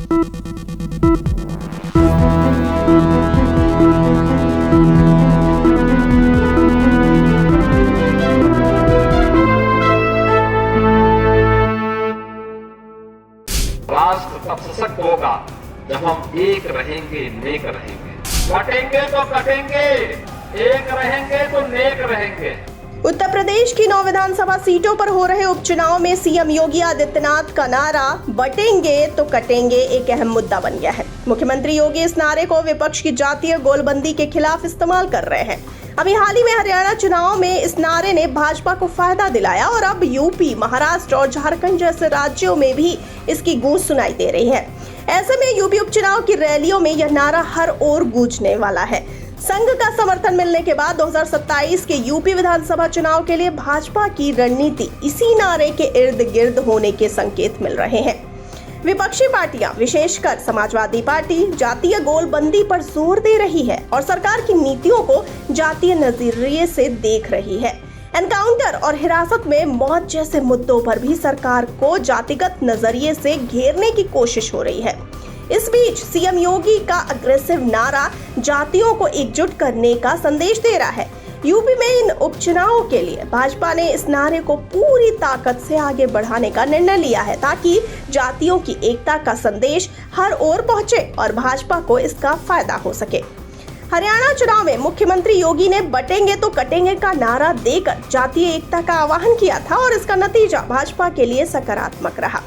राष्ट्र तब सशक्त होगा जब हम एक रहेंगे, नेक रहेंगे। बटेंगे तो कटेंगे, एक रहेंगे तो नेक रहेंगे। उत्तर प्रदेश की 9 विधानसभा सीटों पर हो रहे उपचुनाव में सीएम योगी आदित्यनाथ का नारा बटेंगे तो कटेंगे एक अहम मुद्दा बन गया है। मुख्यमंत्री योगी इस नारे को विपक्ष की जातीय गोलबंदी के खिलाफ इस्तेमाल कर रहे हैं। अभी हाल ही में हरियाणा चुनाव में इस नारे ने भाजपा को फायदा दिलाया और अब यूपी, महाराष्ट्र और झारखंड जैसे राज्यों में भी इसकी गूंज सुनाई दे रही है। ऐसे में यूपी उपचुनाव की रैलियों में यह नारा हर ओर गूंजने वाला है। संघ का समर्थन मिलने के बाद 2027 के यूपी विधानसभा चुनाव के लिए भाजपा की रणनीति इसी नारे के इर्द गिर्द होने के संकेत मिल रहे हैं। विपक्षी पार्टियां, विशेषकर समाजवादी पार्टी, जातीय गोलबंदी पर जोर दे रही है और सरकार की नीतियों को जातीय नजरिए से देख रही है। एनकाउंटर और हिरासत में मौत जैसे मुद्दों पर भी सरकार को जातिगत नजरिए से घेरने की कोशिश हो रही है। इस बीच सीएम योगी का अग्रेसिव नारा जातियों को एकजुट करने का संदेश दे रहा है। यूपी में इन उपचुनावों के लिए भाजपा ने इस नारे को पूरी ताकत से आगे बढ़ाने का निर्णय लिया है ताकि जातियों की एकता का संदेश हर ओर पहुंचे और भाजपा को इसका फायदा हो सके। हरियाणा चुनाव में मुख्यमंत्री योगी ने बटेंगे तो कटेंगे का नारा देकर जातीय एकता का आह्वान किया था और इसका नतीजा भाजपा के लिए सकारात्मक रहा।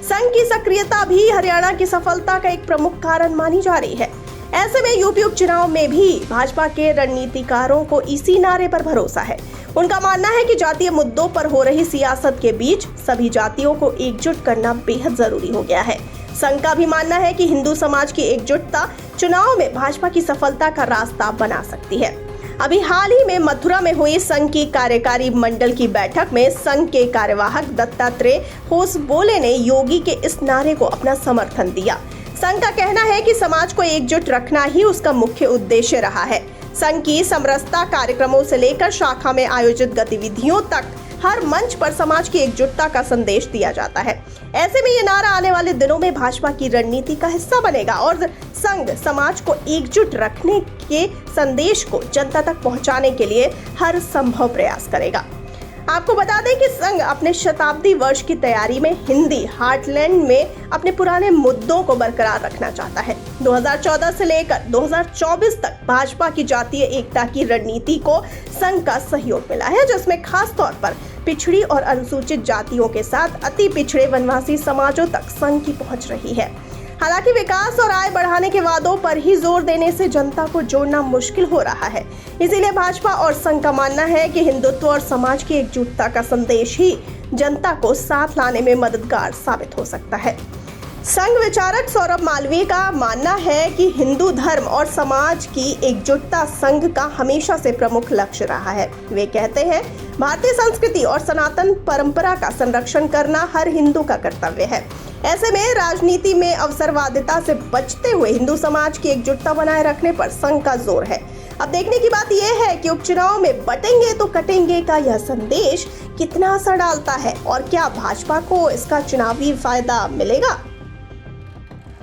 संघ की सक्रियता भी हरियाणा की सफलता का एक प्रमुख कारण मानी जा रही है। ऐसे में यूपी उपचुनाव में भी भाजपा के रणनीतिकारों को इसी नारे पर भरोसा है। उनका मानना है कि जातीय मुद्दों पर हो रही सियासत के बीच सभी जातियों को एकजुट करना बेहद जरूरी हो गया है। संघ का भी मानना है कि हिंदू समाज की एकजुटता चुनाव में भाजपा की सफलता का रास्ता बना सकती है। अभी हाल ही में मथुरा में हुई संघ की कार्यकारी मंडल की बैठक में संघ के कार्यवाहक दत्तात्रेय होसबोले ने योगी के इस नारे को अपना समर्थन दिया। संघ का कहना है कि समाज को एकजुट रखना ही उसका मुख्य उद्देश्य रहा है। संघ की समरसता कार्यक्रमों से लेकर शाखा में आयोजित गतिविधियों तक हर मंच पर समाज की एकजुटता का संदेश दिया जाता है। ऐसे में ये नारा आने वाले दिनों में भाजपा की रणनीति का हिस्सा बनेगा और संघ समाज को एकजुट रखने के संदेश को जनता तक पहुंचाने के लिए हर संभव प्रयास करेगा। आपको बता दें कि संघ अपने शताब्दी वर्ष की तैयारी में हिंदी हार्टलैंड में अपने पुराने मुद्दों को बरकरार रखना चाहता है। 2014 से लेकर 2024 तक भाजपा की जातीय एकता की रणनीति को संघ का सहयोग मिला है, जिसमें खास तौर पर पिछड़ी और अनुसूचित जातियों के साथ अति पिछड़े वनवासी समाजों तक संघ की पहुंच रही है। हालांकि विकास और आय बढ़ाने के वादों पर ही जोर देने से जनता को जोड़ना मुश्किल हो रहा है। इसीलिए भाजपा और संघ का मानना है कि हिंदुत्व और समाज की एकजुटता का संदेश ही जनता को साथ लाने में मददगार साबित हो सकता है। संघ विचारक सौरभ मालवीय का मानना है कि हिंदू धर्म और समाज की एकजुटता संघ का हमेशा से प्रमुख लक्ष्य रहा है। वे कहते हैं, भारतीय संस्कृति और सनातन परंपरा का संरक्षण करना हर हिंदू का कर्तव्य है। ऐसे में राजनीति में अवसरवादिता से बचते हुए हिंदू समाज की एकजुटता बनाए रखने पर संघ का जोर है। अब देखने की बात यह है कि उपचुनाव में बटेंगे तो कटेंगे का यह संदेश कितना असर डालता है और क्या भाजपा को इसका चुनावी फायदा मिलेगा।